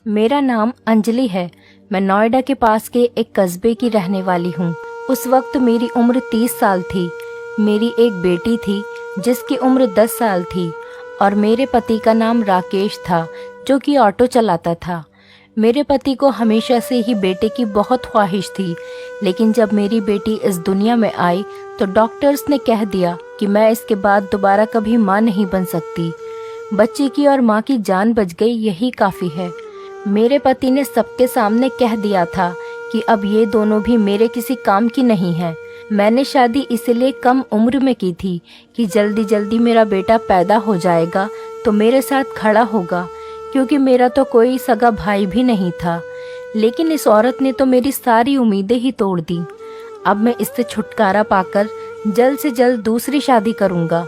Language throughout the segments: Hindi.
मेरा नाम अंजलि है। मैं नोएडा के पास के एक कस्बे की रहने वाली हूँ। उस वक्त मेरी उम्र 30 साल थी। मेरी एक बेटी थी जिसकी उम्र 10 साल थी और मेरे पति का नाम राकेश था, जो कि ऑटो चलाता था। मेरे पति को हमेशा से ही बेटे की बहुत ख्वाहिश थी, लेकिन जब मेरी बेटी इस दुनिया में आई तो डॉक्टर्स ने कह दिया कि मैं इसके बाद दोबारा कभी माँ नहीं बन सकती। बच्चे की और माँ की जान बच गई, यही काफ़ी है। मेरे पति ने सबके सामने कह दिया था कि अब ये दोनों भी मेरे किसी काम की नहीं है। मैंने शादी इसलिए कम उम्र में की थी कि जल्दी जल्दी मेरा बेटा पैदा हो जाएगा तो मेरे साथ खड़ा होगा, क्योंकि मेरा तो कोई सगा भाई भी नहीं था। लेकिन इस औरत ने तो मेरी सारी उम्मीदें ही तोड़ दी। अब मैं इससे छुटकारा पाकर जल्द से जल्द दूसरी शादी करूँगा।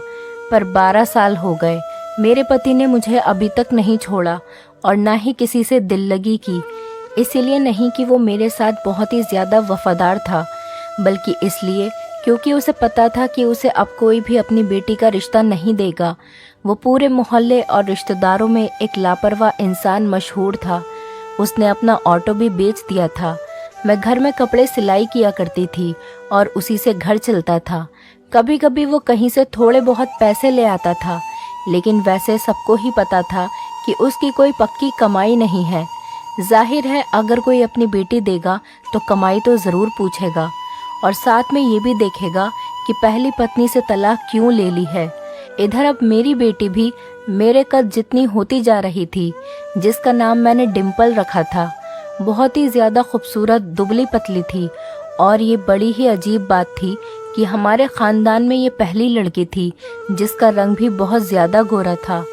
पर 12 साल हो गए, मेरे पति ने मुझे अभी तक नहीं छोड़ा और ना ही किसी से दिल लगी की। इसीलिए नहीं कि वो मेरे साथ बहुत ही ज़्यादा वफादार था, बल्कि इसलिए क्योंकि उसे पता था कि उसे अब कोई भी अपनी बेटी का रिश्ता नहीं देगा। वो पूरे मोहल्ले और रिश्तेदारों में एक लापरवाह इंसान मशहूर था। उसने अपना ऑटो भी बेच दिया था। मैं घर में कपड़े सिलाई किया करती थी और उसी से घर चलता था। कभी कभी वो कहीं से थोड़े बहुत पैसे ले आता था, लेकिन वैसे सबको ही पता था कि उसकी कोई पक्की कमाई नहीं है। जाहिर है अगर कोई अपनी बेटी देगा तो कमाई तो ज़रूर पूछेगा और साथ में ये भी देखेगा कि पहली पत्नी से तलाक क्यों ले ली है। इधर अब मेरी बेटी भी मेरे कद जितनी होती जा रही थी, जिसका नाम मैंने डिम्पल रखा था। बहुत ही ज़्यादा खूबसूरत, दुबली पतली थी और ये बड़ी ही अजीब बात थी कि हमारे ख़ानदान में ये पहली लड़की थी जिसका रंग भी बहुत ज़्यादा गोरा था।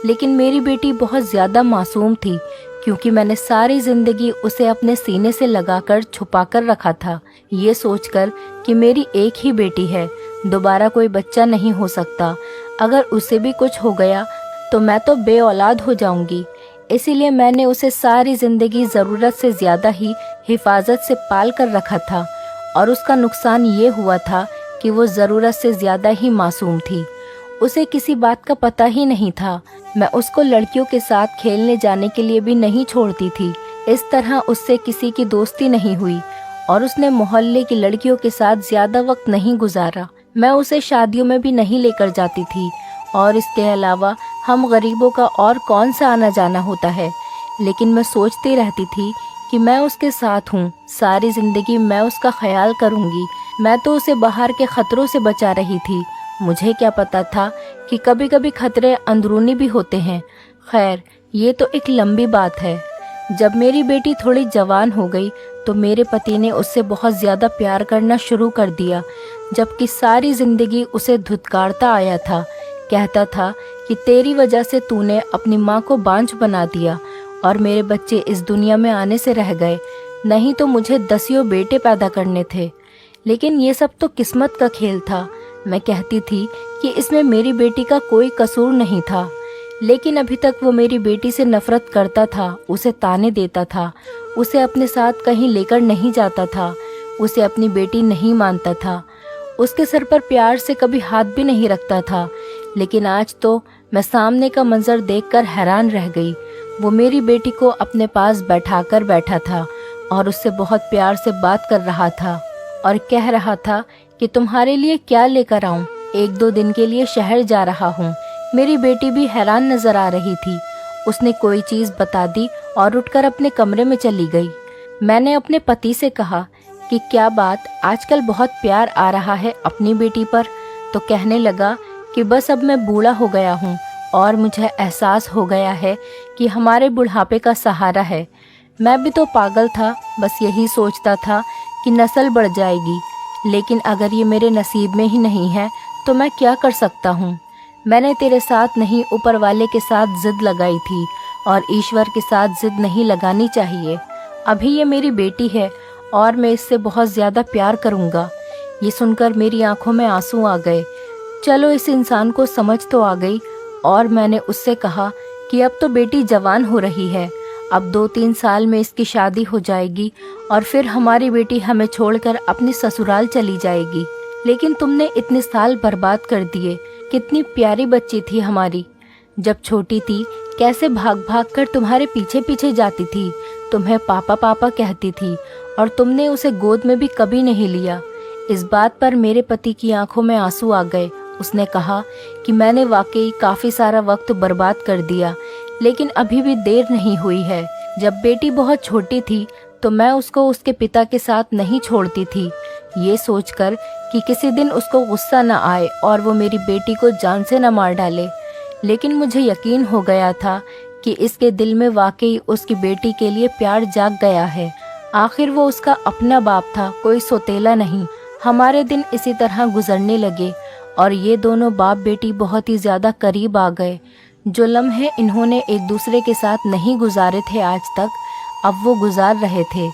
लेकिन मेरी बेटी बहुत ज़्यादा मासूम थी, क्योंकि मैंने सारी ज़िंदगी उसे अपने सीने से लगाकर छुपाकर रखा था, ये सोचकर कि मेरी एक ही बेटी है, दोबारा कोई बच्चा नहीं हो सकता। अगर उसे भी कुछ हो गया तो मैं तो बे औलाद हो जाऊंगी। इसीलिए मैंने उसे सारी ज़िंदगी ज़रूरत से ज़्यादा ही हिफाजत से पाल कर रखा था और उसका नुकसान ये हुआ था कि वो ज़रूरत से ज़्यादा ही मासूम थी। उसे किसी बात का पता ही नहीं था। मैं उसको लड़कियों के साथ खेलने जाने के लिए भी नहीं छोड़ती थी। इस तरह उससे किसी की दोस्ती नहीं हुई और उसने मोहल्ले की लड़कियों के साथ ज़्यादा वक्त नहीं गुजारा। मैं उसे शादियों में भी नहीं लेकर जाती थी और इसके अलावा हम गरीबों का और कौन सा आना जाना होता है। लेकिन मैं सोचती रहती थी कि मैं उसके साथ हूँ, सारी ज़िंदगी मैं उसका ख्याल करूँगी। मैं तो उसे बाहर के ख़तरों से बचा रही थी। मुझे क्या पता था कि कभी कभी खतरे अंदरूनी भी होते हैं। खैर, ये तो एक लंबी बात है। जब मेरी बेटी थोड़ी जवान हो गई तो मेरे पति ने उससे बहुत ज़्यादा प्यार करना शुरू कर दिया, जबकि सारी ज़िंदगी उसे धुतकारता आया था। कहता था कि तेरी वजह से तूने अपनी माँ को बांझ बना दिया और मेरे बच्चे इस दुनिया में आने से रह गए, नहीं तो मुझे 10 बेटे पैदा करने थे। लेकिन ये सब तो किस्मत का खेल था। मैं कहती थी कि इसमें मेरी बेटी का कोई कसूर नहीं था, लेकिन अभी तक वो मेरी बेटी से नफरत करता था, उसे ताने देता था, उसे अपने साथ कहीं लेकर नहीं जाता था, उसे अपनी बेटी नहीं मानता था, उसके सर पर प्यार से कभी हाथ भी नहीं रखता था। लेकिन आज तो मैं सामने का मंजर देखकर हैरान रह गई। वो मेरी बेटी को अपने पास बैठाकर बैठा था और उससे बहुत प्यार से बात कर रहा था और कह रहा था कि तुम्हारे लिए क्या लेकर आऊं, 1-2 दिन के लिए शहर जा रहा हूं। मेरी बेटी भी हैरान नजर आ रही थी। उसने कोई चीज़ बता दी और उठकर अपने कमरे में चली गई। मैंने अपने पति से कहा कि क्या बात, आजकल बहुत प्यार आ रहा है अपनी बेटी पर। तो कहने लगा कि बस अब मैं बूढ़ा हो गया हूँ और मुझे एहसास हो गया है कि हमारे बुढ़ापे का सहारा है। मैं भी तो पागल था, बस यही सोचता था कि नस्ल बढ़ जाएगी, लेकिन अगर ये मेरे नसीब में ही नहीं है तो मैं क्या कर सकता हूँ। मैंने तेरे साथ नहीं, ऊपर वाले के साथ जिद लगाई थी और ईश्वर के साथ जिद नहीं लगानी चाहिए। अभी ये मेरी बेटी है और मैं इससे बहुत ज़्यादा प्यार करूँगा। ये सुनकर मेरी आंखों में आंसू आ गए। चलो, इस इंसान को समझ तो आ गई और मैंने उससे कहा कि अब तो बेटी जवान हो रही है, अब 2-3 साल में इसकी शादी हो जाएगी और फिर हमारी बेटी हमें छोड़कर अपनी ससुराल चली जाएगी। लेकिन तुमने इतने साल बर्बाद कर दिए। कितनी प्यारी बच्ची थी हमारी। जब छोटी थी कैसे भाग भाग कर तुम्हारे पीछे पीछे जाती थी, तुम्हें पापा पापा कहती थी और तुमने उसे गोद में भी कभी नहीं लिया। इस बात पर मेरे पति की आंखों में आंसू आ गए। उसने कहा कि मैंने वाकई काफ़ी सारा वक्त बर्बाद कर दिया, लेकिन अभी भी देर नहीं हुई है। जब बेटी बहुत छोटी थी तो मैं उसको उसके पिता के साथ नहीं छोड़ती थी, ये सोचकर कि किसी दिन उसको गुस्सा न आए और वो मेरी बेटी को जान से न मार डाले। लेकिन मुझे यकीन हो गया था कि इसके दिल में वाकई उसकी बेटी के लिए प्यार जाग गया है। आखिर वो उसका अपना बाप था, कोई सौतेला नहीं। हमारे दिन इसी तरह गुजरने लगे और ये दोनों बाप बेटी बहुत ही ज़्यादा करीब आ गए। जो लम्हे इन्होंने एक दूसरे के साथ नहीं गुजारे थे आज तक, अब वो गुजार रहे थे।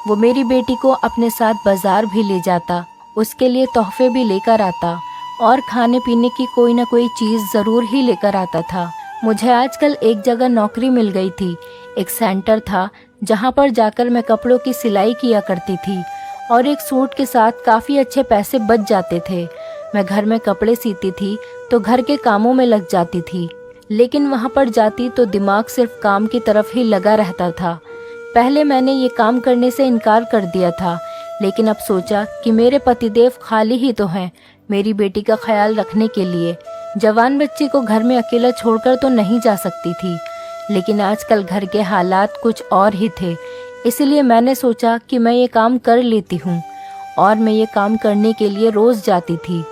वो मेरी बेटी को अपने साथ बाजार भी ले जाता, उसके लिए तोहफे भी लेकर आता और खाने पीने की कोई ना कोई चीज़ ज़रूर ही लेकर आता था। मुझे आजकल एक जगह नौकरी मिल गई थी। एक सेंटर था जहाँ पर जाकर मैं कपड़ों की सिलाई किया करती थी और एक सूट के साथ काफ़ी अच्छे पैसे बच जाते थे। मैं घर में कपड़े सीती थी तो घर के कामों में लग जाती थी, लेकिन वहाँ पर जाती तो दिमाग सिर्फ काम की तरफ ही लगा रहता था। पहले मैंने ये काम करने से इनकार कर दिया था, लेकिन अब सोचा कि मेरे पतिदेव खाली ही तो हैं मेरी बेटी का ख्याल रखने के लिए। जवान बच्ची को घर में अकेला छोड़कर तो नहीं जा सकती थी, लेकिन आजकल घर के हालात कुछ और ही थे। इसलिए मैंने सोचा कि मैं ये काम कर लेती हूँ और मैं ये काम करने के लिए रोज़ जाती थी।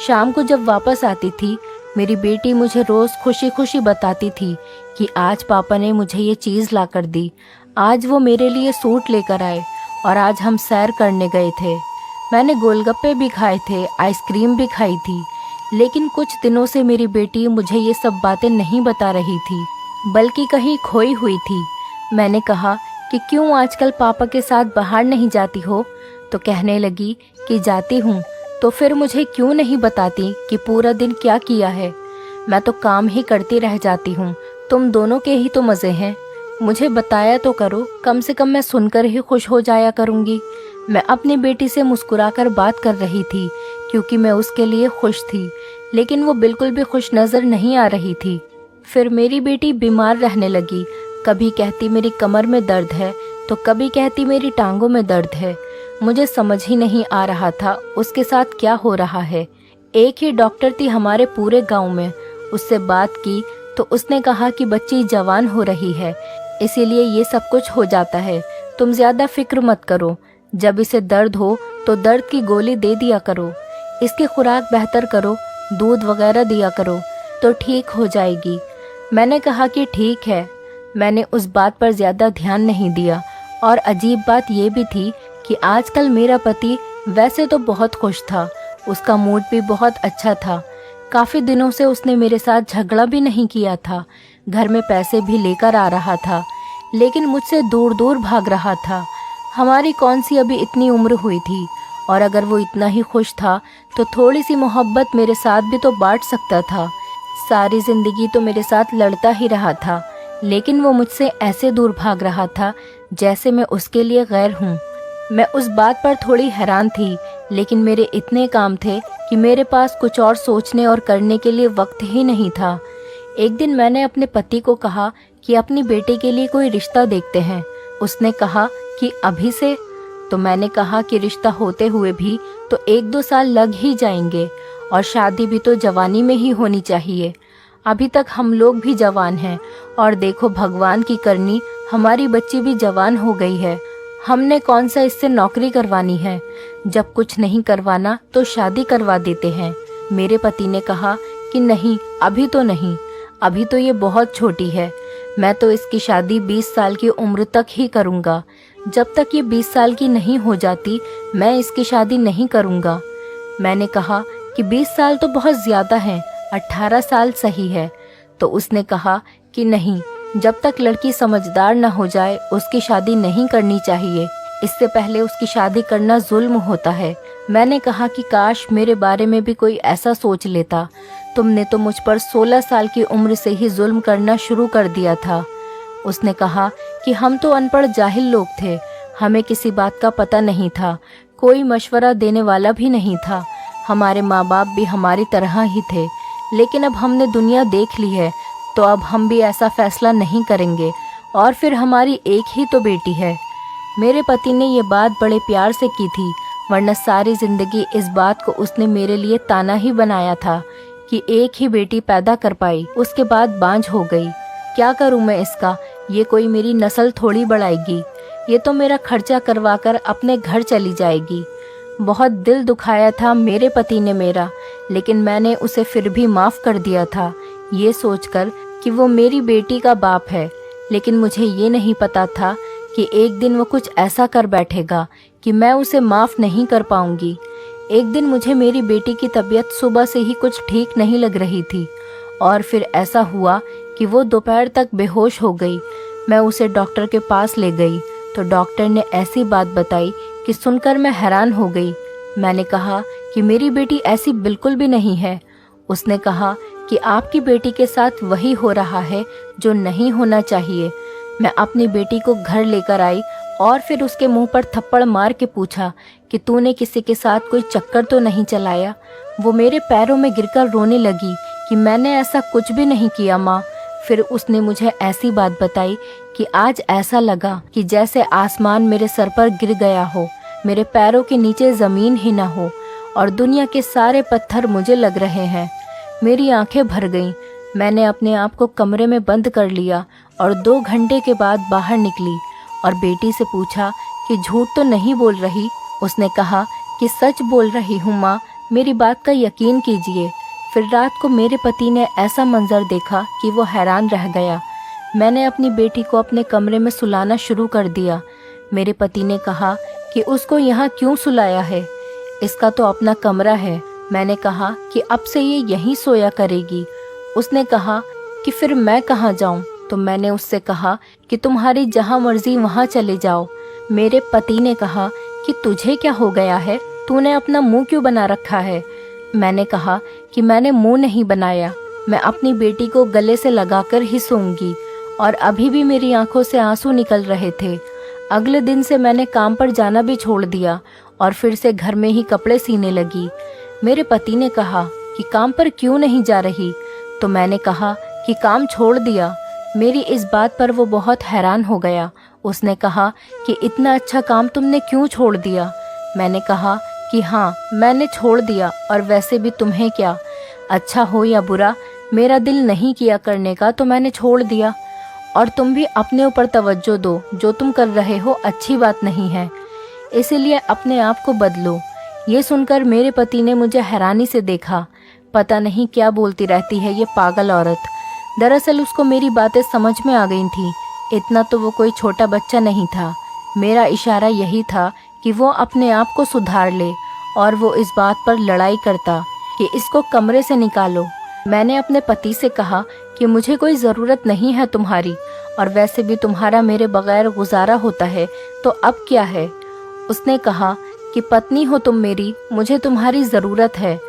शाम को जब वापस आती थी, मेरी बेटी मुझे रोज़ खुशी खुशी बताती थी कि आज पापा ने मुझे ये चीज़ ला कर दी, आज वो मेरे लिए सूट लेकर आए और आज हम सैर करने गए थे। मैंने गोलगप्पे भी खाए थे, आइसक्रीम भी खाई थी, लेकिन कुछ दिनों से मेरी बेटी मुझे ये सब बातें नहीं बता रही थी, बल्कि कहीं खोई हुई थी। मैंने कहा कि क्यों आजकल पापा के साथ बाहर नहीं जाती हो, तो कहने लगी कि जाती हूँ, तो फिर मुझे क्यों नहीं बताती कि पूरा दिन क्या किया है। मैं तो काम ही करती रह जाती हूँ, तुम दोनों के ही तो मज़े हैं। मुझे बताया तो करो, कम से कम मैं सुनकर ही खुश हो जाया करूँगी। मैं अपनी बेटी से मुस्कुराकर बात कर रही थी क्योंकि मैं उसके लिए खुश थी, लेकिन वो बिल्कुल भी खुश नज़र नहीं आ रही थी। फिर मेरी बेटी बीमार रहने लगी। कभी कहती मेरी कमर में दर्द है तो कभी कहती मेरी टांगों में दर्द है। मुझे समझ ही नहीं आ रहा था उसके साथ क्या हो रहा है। एक ही डॉक्टर थी हमारे पूरे गांव में, उससे बात की तो उसने कहा कि बच्ची जवान हो रही है, इसीलिए ये सब कुछ हो जाता है। तुम ज़्यादा फिक्र मत करो, जब इसे दर्द हो तो दर्द की गोली दे दिया करो, इसकी खुराक बेहतर करो, दूध वगैरह दिया करो तो ठीक हो जाएगी। मैंने कहा कि ठीक है। मैंने उस बात पर ज़्यादा ध्यान नहीं दिया और अजीब बात ये भी थी कि आजकल मेरा पति वैसे तो बहुत खुश था, उसका मूड भी बहुत अच्छा था। काफ़ी दिनों से उसने मेरे साथ झगड़ा भी नहीं किया था, घर में पैसे भी लेकर आ रहा था, लेकिन मुझसे दूर दूर भाग रहा था। हमारी कौन सी अभी इतनी उम्र हुई थी, और अगर वो इतना ही खुश था तो थोड़ी सी मोहब्बत मेरे साथ भी तो बांट सकता था। सारी ज़िंदगी तो मेरे साथ लड़ता ही रहा था, लेकिन वो मुझसे ऐसे दूर भाग रहा था जैसे मैं उसके लिए गैर हूँ। मैं उस बात पर थोड़ी हैरान थी, लेकिन मेरे इतने काम थे कि मेरे पास कुछ और सोचने और करने के लिए वक्त ही नहीं था। एक दिन मैंने अपने पति को कहा कि अपनी बेटी के लिए कोई रिश्ता देखते हैं। उसने कहा कि अभी से? तो मैंने कहा कि रिश्ता होते हुए भी तो 1-2 साल लग ही जाएंगे और शादी भी तो जवानी में ही होनी चाहिए। अभी तक हम लोग भी जवान हैं और देखो भगवान की करनी हमारी बच्ची भी जवान हो गई है। हमने कौन सा इससे नौकरी करवानी है, जब कुछ नहीं करवाना तो शादी करवा देते हैं। मेरे पति ने कहा कि नहीं, अभी तो नहीं, अभी तो ये बहुत छोटी है, मैं तो इसकी शादी 20 साल की उम्र तक ही करूँगा। जब तक ये 20 साल की नहीं हो जाती मैं इसकी शादी नहीं करूँगा। मैंने कहा कि 20 साल तो बहुत ज़्यादा हैं, 18 साल सही है। तो उसने कहा कि नहीं, जब तक लड़की समझदार न हो जाए उसकी शादी नहीं करनी चाहिए, इससे पहले उसकी शादी करना जुल्म होता है। मैंने कहा कि काश मेरे बारे में भी कोई ऐसा सोच लेता, तुमने तो मुझ पर 16 साल की उम्र से ही जुल्म करना शुरू कर दिया था। उसने कहा कि हम तो अनपढ़ जाहिल लोग थे, हमें किसी बात का पता नहीं था, कोई मशवरा देने वाला भी नहीं था, हमारे माँ बाप भी हमारी तरह ही थे, लेकिन अब हमने दुनिया देख ली है तो अब हम भी ऐसा फैसला नहीं करेंगे और फिर हमारी एक ही तो बेटी है। मेरे पति ने ये बात बड़े प्यार से की थी, वरना सारी जिंदगी इस बात को उसने मेरे लिए ताना ही बनाया था कि एक ही बेटी पैदा कर पाई, उसके बाद बांझ हो गई। क्या करूं मैं इसका? ये कोई मेरी नस्ल थोड़ी बढ़ाएगी, ये तो मेरा खर्चा करवाकर अपने घर चली जाएगी। बहुत दिल दुखाया था मेरे पति ने मेरा, लेकिन मैंने उसे फिर भी माफ़ कर दिया था, ये सोचकर कि वो मेरी बेटी का बाप है। लेकिन मुझे ये नहीं पता था कि एक दिन वो कुछ ऐसा कर बैठेगा कि मैं उसे माफ़ नहीं कर पाऊंगी। एक दिन मुझे मेरी बेटी की तबीयत सुबह से ही कुछ ठीक नहीं लग रही थी और फिर ऐसा हुआ कि वो दोपहर तक बेहोश हो गई। मैं उसे डॉक्टर के पास ले गई तो डॉक्टर ने ऐसी बात बताई कि सुनकर मैं हैरान हो गई। मैंने कहा कि मेरी बेटी ऐसी बिल्कुल भी नहीं है। उसने कहा कि आपकी बेटी के साथ वही हो रहा है जो नहीं होना चाहिए। मैं अपनी बेटी को घर लेकर आई और फिर उसके मुंह पर थप्पड़ मार के पूछा कि तूने किसी के साथ कोई चक्कर तो नहीं चलाया। वो मेरे पैरों में गिरकर रोने लगी कि मैंने ऐसा कुछ भी नहीं किया माँ। फिर उसने मुझे ऐसी बात बताई कि आज ऐसा लगा कि जैसे आसमान मेरे सर पर गिर गया हो, मेरे पैरों के नीचे ज़मीन ही ना हो और दुनिया के सारे पत्थर मुझे लग रहे हैं। मेरी आंखें भर गईं। मैंने अपने आप को कमरे में बंद कर लिया और 2 घंटे के बाद बाहर निकली और बेटी से पूछा कि झूठ तो नहीं बोल रही। उसने कहा कि सच बोल रही हूँ माँ, मेरी बात का यकीन कीजिए। फिर रात को मेरे पति ने ऐसा मंजर देखा कि वो हैरान रह गया। मैंने अपनी बेटी को अपने कमरे में सुलाना शुरू कर दिया। मेरे पति ने कहा कि उसको यहाँ क्यों सुलाया है, इसका तो अपना कमरा है। मैंने कहा कि अब से ये यहीं सोया करेगी। उसने कहा कि फिर मैं कहाँ जाऊँ? तो मैंने उससे कहा कि तुम्हारी जहाँ मर्जी वहाँ चले जाओ। मेरे पति ने कहा कि तुझे क्या हो गया है, तूने अपना मुंह क्यों बना रखा है? मैंने कहा कि मैंने मुंह नहीं बनाया, मैं अपनी बेटी को गले से लगाकर ही सोऊंगी। और अभी भी मेरी आंखों से आंसू निकल रहे थे। अगले दिन से मैंने काम पर जाना भी छोड़ दिया और फिर से घर में ही कपड़े सीने लगी। मेरे पति ने कहा कि काम पर क्यों नहीं जा रही? तो मैंने कहा कि काम छोड़ दिया। मेरी इस बात पर वो बहुत हैरान हो गया। उसने कहा कि इतना अच्छा काम तुमने क्यों छोड़ दिया? मैंने कहा कि हाँ, मैंने छोड़ दिया, और वैसे भी तुम्हें क्या, अच्छा हो या बुरा, मेरा दिल नहीं किया करने का तो मैंने छोड़ दिया। और तुम भी अपने ऊपर तवज्जो दो, जो तुम कर रहे हो अच्छी बात नहीं है, इसीलिए अपने आप को बदलो। ये सुनकर मेरे पति ने मुझे हैरानी से देखा। पता नहीं क्या बोलती रहती है ये पागल औरत। दरअसल उसको मेरी बातें समझ में आ गई थी। इतना तो वो कोई छोटा बच्चा नहीं था। मेरा इशारा यही था कि वो अपने आप को सुधार ले, और वो इस बात पर लड़ाई करता कि इसको कमरे से निकालो। मैंने अपने पति से कहा कि मुझे कोई ज़रूरत नहीं है तुम्हारी, और वैसे भी तुम्हारा मेरे बगैर गुजारा होता है, तो अब क्या है? उसने कहा कि पत्नी हो तुम मेरी, मुझे तुम्हारी ज़रूरत है।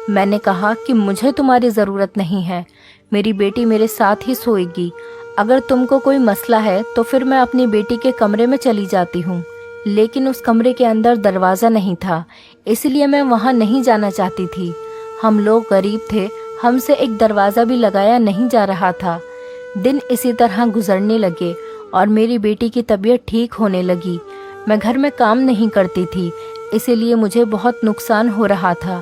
मैंने कहा कि मुझे तुम्हारी ज़रूरत नहीं है, मेरी बेटी मेरे साथ ही सोएगी। अगर तुमको कोई मसला है तो फिर मैं अपनी बेटी के कमरे में चली जाती हूँ। लेकिन उस कमरे के अंदर दरवाज़ा नहीं था, इसलिए मैं वहाँ नहीं जाना चाहती थी। हम लोग गरीब थे, हमसे एक दरवाज़ा भी लगाया नहीं जा रहा था। दिन इसी तरह गुजरने लगे और मेरी बेटी की तबीयत ठीक होने लगी। मैं घर में काम नहीं करती थी, इसीलिए मुझे बहुत नुकसान हो रहा था।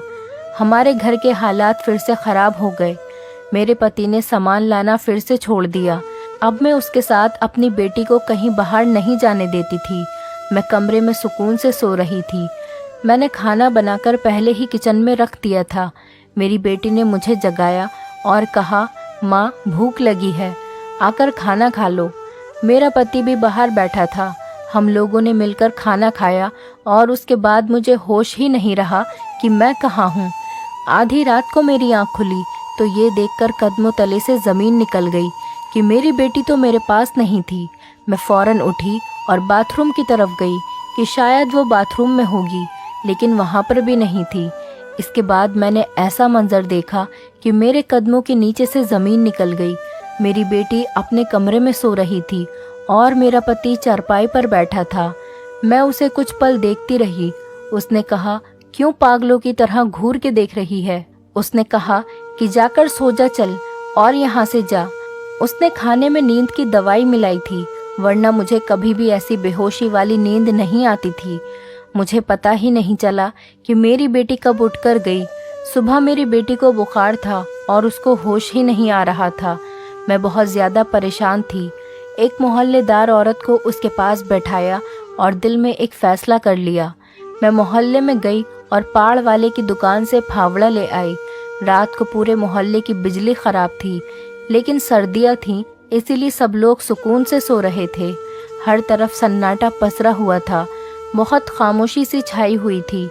हमारे घर के हालात फिर से ख़राब हो गए। मेरे पति ने सामान लाना फिर से छोड़ दिया। अब मैं उसके साथ अपनी बेटी को कहीं बाहर नहीं जाने देती थी। मैं कमरे में सुकून से सो रही थी। मैंने खाना बनाकर पहले ही किचन में रख दिया था। मेरी बेटी ने मुझे जगाया और कहा, माँ भूख लगी है, आकर खाना खा लो। मेरा पति भी बाहर बैठा था। हम लोगों ने मिलकर खाना खाया और उसके बाद मुझे होश ही नहीं रहा कि मैं कहाँ हूँ। आधी रात को मेरी आँख खुली तो ये देखकर कदमों तले से ज़मीन निकल गई कि मेरी बेटी तो मेरे पास नहीं थी। मैं फ़ौरन उठी और बाथरूम की तरफ गई कि शायद वो बाथरूम में होगी, लेकिन वहाँ पर भी नहीं थी। इसके बाद मैंने ऐसा मंजर देखा कि मेरे कदमों के नीचे से ज़मीन निकल गई। मेरी बेटी अपने कमरे में सो रही थी और मेरा पति चारपाई पर बैठा था। मैं उसे कुछ पल देखती रही। उसने कहा, क्यों पागलों की तरह घूर के देख रही है? उसने कहा कि जाकर सो जा चल और यहाँ से जा। उसने खाने में नींद की दवाई मिलाई थी, वरना मुझे कभी भी ऐसी बेहोशी वाली नींद नहीं आती थी। मुझे पता ही नहीं चला कि मेरी बेटी कब उठकर गई। सुबह मेरी बेटी को बुखार था और उसको होश ही नहीं आ रहा था। मैं बहुत ज़्यादा परेशान थी। एक मोहल्लेदार औरत को उसके पास बैठाया और दिल में एक फ़ैसला कर लिया। मैं मोहल्ले में गई और पाड़ वाले की दुकान से फावड़ा ले आई। रात को पूरे मोहल्ले की बिजली ख़राब थी, लेकिन सर्दियाँ थीं, इसीलिए सब लोग सुकून से सो रहे थे। हर तरफ सन्नाटा पसरा हुआ था, बहुत खामोशी सी छाई हुई थी।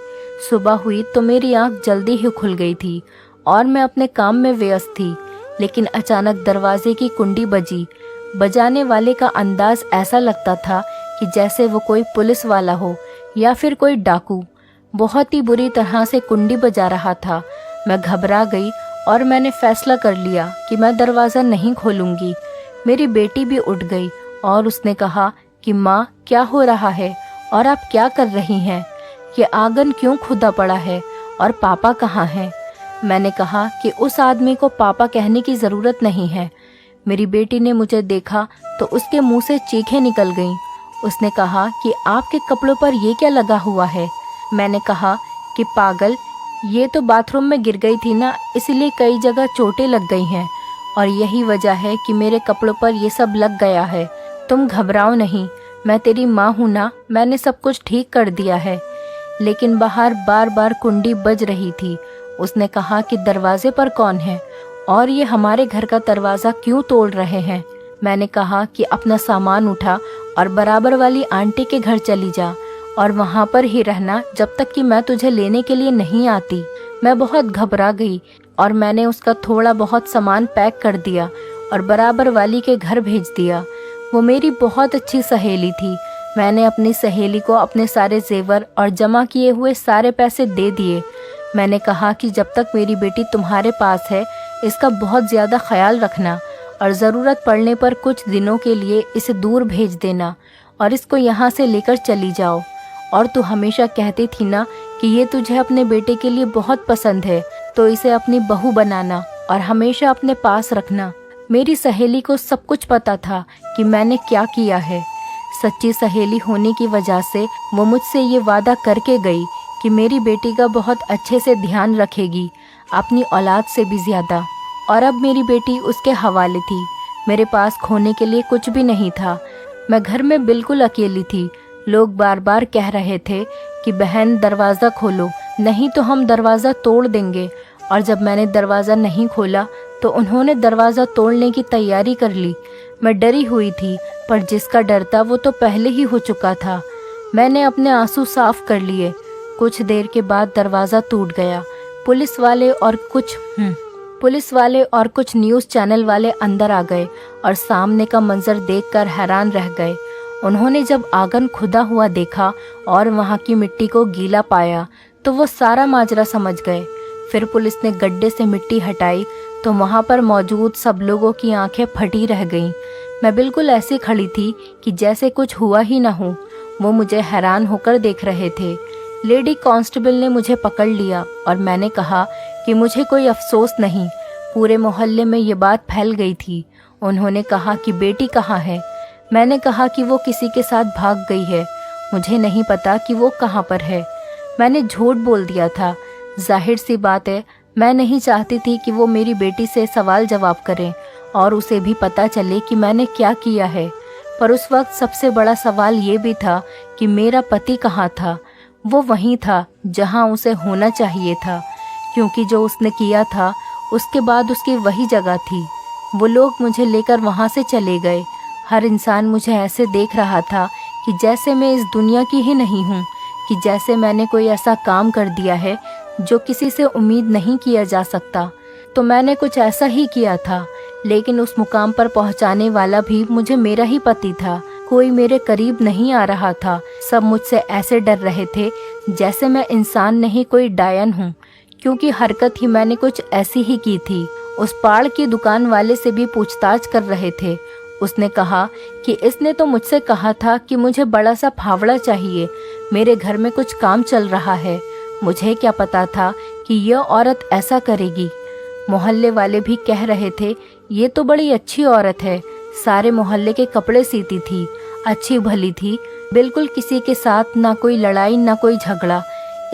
सुबह हुई तो मेरी आंख जल्दी ही खुल गई थी और मैं अपने काम में व्यस्त थी, लेकिन अचानक दरवाजे की कुंडी बजी। बजाने वाले का अंदाज ऐसा लगता था कि जैसे वो कोई पुलिस वाला हो या फिर कोई डाकू। बहुत ही बुरी तरह से कुंडी बजा रहा था। मैं घबरा गई और मैंने फैसला कर लिया कि मैं दरवाज़ा नहीं खोलूंगी। मेरी बेटी भी उठ गई और उसने कहा कि माँ, क्या हो रहा है और आप क्या कर रही हैं? ये आंगन क्यों खुदा पड़ा है और पापा कहाँ हैं? मैंने कहा कि उस आदमी को पापा कहने की ज़रूरत नहीं है। मेरी बेटी ने मुझे देखा तो उसके मुंह से चीखें निकल गईं। उसने कहा कि आपके कपड़ों पर ये क्या लगा हुआ है? मैंने कहा कि पागल, ये तो बाथरूम में गिर गई थी ना, इसलिए कई जगह चोटें लग गई हैं और यही वजह है कि मेरे कपड़ों पर ये सब लग गया है। तुम घबराओ नहीं, मैं तेरी माँ हूँ ना, मैंने सब कुछ ठीक कर दिया है। लेकिन बाहर बार बार कुंडी बज रही थी। उसने कहा कि दरवाजे पर कौन है और ये हमारे घर का दरवाज़ा क्यों तोड़ रहे हैं? मैंने कहा कि अपना सामान उठा और बराबर वाली आंटी के घर चली जा और वहाँ पर ही रहना जब तक कि मैं तुझे लेने के लिए नहीं आती। मैं बहुत घबरा गई और मैंने उसका थोड़ा बहुत सामान पैक कर दिया और बराबर वाली के घर भेज दिया। वो मेरी बहुत अच्छी सहेली थी। मैंने अपनी सहेली को अपने सारे जेवर और जमा किए हुए सारे पैसे दे दिए। मैंने कहा कि जब तक मेरी बेटी तुम्हारे पास है, इसका बहुत ज़्यादा ख्याल रखना और ज़रूरत पड़ने पर कुछ दिनों के लिए इसे दूर भेज देना और इसको यहाँ से लेकर चली जाओ। और तू हमेशा कहती थी ना कि ये तुझे अपने बेटे के लिए बहुत पसंद है, तो इसे अपनी बहू बनाना और हमेशा अपने पास रखना। मेरी सहेली को सब कुछ पता था कि मैंने क्या किया है। सच्ची सहेली होने की वजह से वो मुझसे ये वादा करके गई कि मेरी बेटी का बहुत अच्छे से ध्यान रखेगी, अपनी औलाद से भी ज़्यादा। और अब मेरी बेटी उसके हवाले थी। मेरे पास खोने के लिए कुछ भी नहीं था। मैं घर में बिल्कुल अकेली थी। लोग बार बार कह रहे थे कि बहन, दरवाज़ा खोलो, नहीं तो हम दरवाज़ा तोड़ देंगे। और जब मैंने दरवाज़ा नहीं खोला तो उन्होंने दरवाज़ा तोड़ने की तैयारी कर ली। मैं डरी हुई थी, पर जिसका डर था वो तो पहले ही हो चुका था। मैंने अपने आंसू साफ कर लिए। कुछ देर के बाद दरवाज़ा टूट गया। पुलिस वाले और कुछ न्यूज़ चैनल वाले अंदर आ गए और सामने का मंजर देखकर हैरान रह गए। उन्होंने जब आंगन खुदा हुआ देखा और वहाँ की मिट्टी को गीला पाया तो वो सारा माजरा समझ गए। फिर पुलिस ने गड्ढे से मिट्टी हटाई तो वहाँ पर मौजूद सब लोगों की आंखें फटी रह गईं। मैं बिल्कुल ऐसे खड़ी थी कि जैसे कुछ हुआ ही ना हो। वो मुझे हैरान होकर देख रहे थे। लेडी कांस्टेबल ने मुझे पकड़ लिया और मैंने कहा कि मुझे कोई अफसोस नहीं। पूरे मोहल्ले में ये बात फैल गई थी। उन्होंने कहा कि बेटी कहाँ है? मैंने कहा कि वो किसी के साथ भाग गई है, मुझे नहीं पता कि वो कहाँ पर है। मैंने झूठ बोल दिया था। जाहिर सी बात है, मैं नहीं चाहती थी कि वो मेरी बेटी से सवाल जवाब करें और उसे भी पता चले कि मैंने क्या किया है। पर उस वक्त सबसे बड़ा सवाल ये भी था कि मेरा पति कहाँ था। वो वहीं था जहाँ उसे होना चाहिए था, क्योंकि जो उसने किया था उसके बाद उसकी वही जगह थी। वो लोग मुझे लेकर वहाँ से चले गए। हर इंसान मुझे ऐसे देख रहा था कि जैसे मैं इस दुनिया की ही नहीं हूँ, कि जैसे मैंने कोई ऐसा काम कर दिया है जो किसी से उम्मीद नहीं किया जा सकता। तो मैंने कुछ ऐसा ही किया था, लेकिन उस मुकाम पर पहुँचाने वाला भी मुझे मेरा ही पति था। कोई मेरे करीब नहीं आ रहा था। सब मुझसे ऐसे डर रहे थे जैसे मैं इंसान नहीं, कोई डायन हूँ, क्योंकि हरकत ही मैंने कुछ ऐसी ही की थी। उस पाड़ की दुकान वाले से भी पूछताछ कर रहे थे। उसने कहा कि इसने तो मुझसे कहा था कि मुझे बड़ा सा फावड़ा चाहिए, मेरे घर में कुछ काम चल रहा है। मुझे क्या पता था कि यह औरत ऐसा करेगी। मोहल्ले वाले भी कह रहे थे ये तो बड़ी अच्छी औरत है, सारे मोहल्ले के कपड़े सीती थी, अच्छी भली थी, बिल्कुल किसी के साथ ना कोई लड़ाई ना कोई झगड़ा।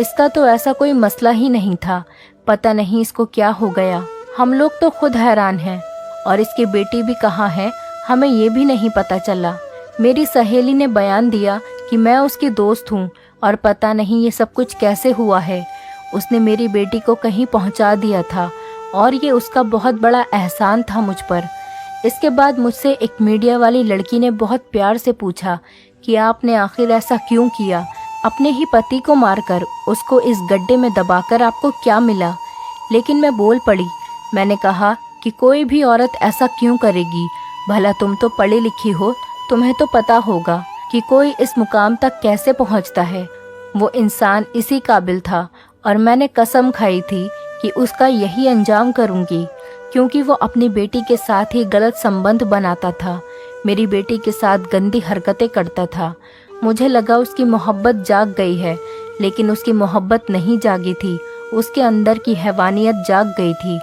इसका तो ऐसा कोई मसला ही नहीं था। पता नहीं इसको क्या हो गया। हम लोग तो खुद हैरान हैं। और इसकी बेटी भी कहाँ है, हमें ये भी नहीं पता चला। मेरी सहेली ने बयान दिया कि मैं उसकी दोस्त हूँ और पता नहीं ये सब कुछ कैसे हुआ है। उसने मेरी बेटी को कहीं पहुँचा दिया था और ये उसका बहुत बड़ा एहसान था मुझ पर। इसके बाद मुझसे एक मीडिया वाली लड़की ने बहुत प्यार से पूछा कि आपने आखिर ऐसा क्यों किया, अपने ही पति को मारकर उसको इस गड्ढे में दबाकर आपको क्या मिला। लेकिन मैं बोल पड़ी। मैंने कहा कि कोई भी औरत ऐसा क्यों करेगी, भला तुम तो पढ़ी लिखी हो, तुम्हें तो पता होगा कि कोई इस मुकाम तक कैसे पहुंचता है। वो इंसान इसी काबिल था और मैंने कसम खाई थी कि उसका यही अंजाम करूंगी, क्योंकि वो अपनी बेटी के साथ ही गलत संबंध बनाता था, मेरी बेटी के साथ गंदी हरकतें करता था। मुझे लगा उसकी मोहब्बत जाग गई है, लेकिन उसकी मोहब्बत नहीं जागी थी, उसके अंदर की हैवानियत जाग गई थी।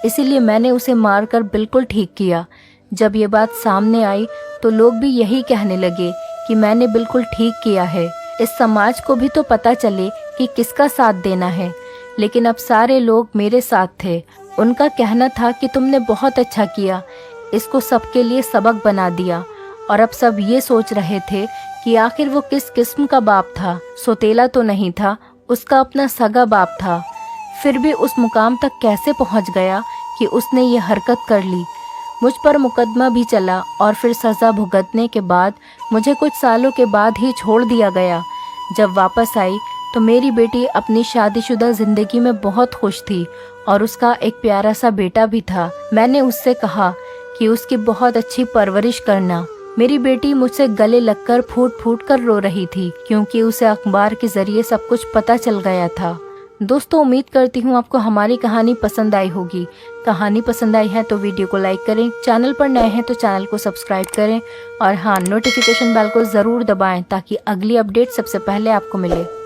इसीलिए मैंने उसे मारकर बिल्कुल ठीक किया। जब ये बात सामने आई तो लोग भी यही कहने लगे कि मैंने बिल्कुल ठीक किया है। इस समाज को भी तो पता चले कि किसका साथ देना है। लेकिन अब सारे लोग मेरे साथ थे। उनका कहना था कि तुमने बहुत अच्छा किया, इसको सबके लिए सबक बना दिया। और अब सब ये सोच रहे थे कि आखिर वो किस किस्म का बाप था, सौतेला तो नहीं था, उसका अपना सगा बाप था। फिर भी उस मुकाम तक कैसे पहुंच गया कि उसने ये हरकत कर ली। मुझ पर मुकदमा भी चला और फिर सज़ा भुगतने के बाद मुझे कुछ सालों के बाद ही छोड़ दिया गया। जब वापस आई तो मेरी बेटी अपनी शादीशुदा ज़िंदगी में बहुत खुश थी और उसका एक प्यारा सा बेटा भी था। मैंने उससे कहा कि उसकी बहुत अच्छी परवरिश करना। मेरी बेटी मुझसे गले लगकर फूट फूट कर रो रही थी, क्योंकि उसे अखबार के जरिए सब कुछ पता चल गया था। दोस्तों, उम्मीद करती हूँ आपको हमारी कहानी पसंद आई होगी। कहानी पसंद आई है तो वीडियो को लाइक करें, चैनल पर नए हैं तो चैनल को सब्सक्राइब करें और हाँ, नोटिफिकेशन बेल को ज़रूर दबाएं ताकि अगली अपडेट सबसे पहले आपको मिले।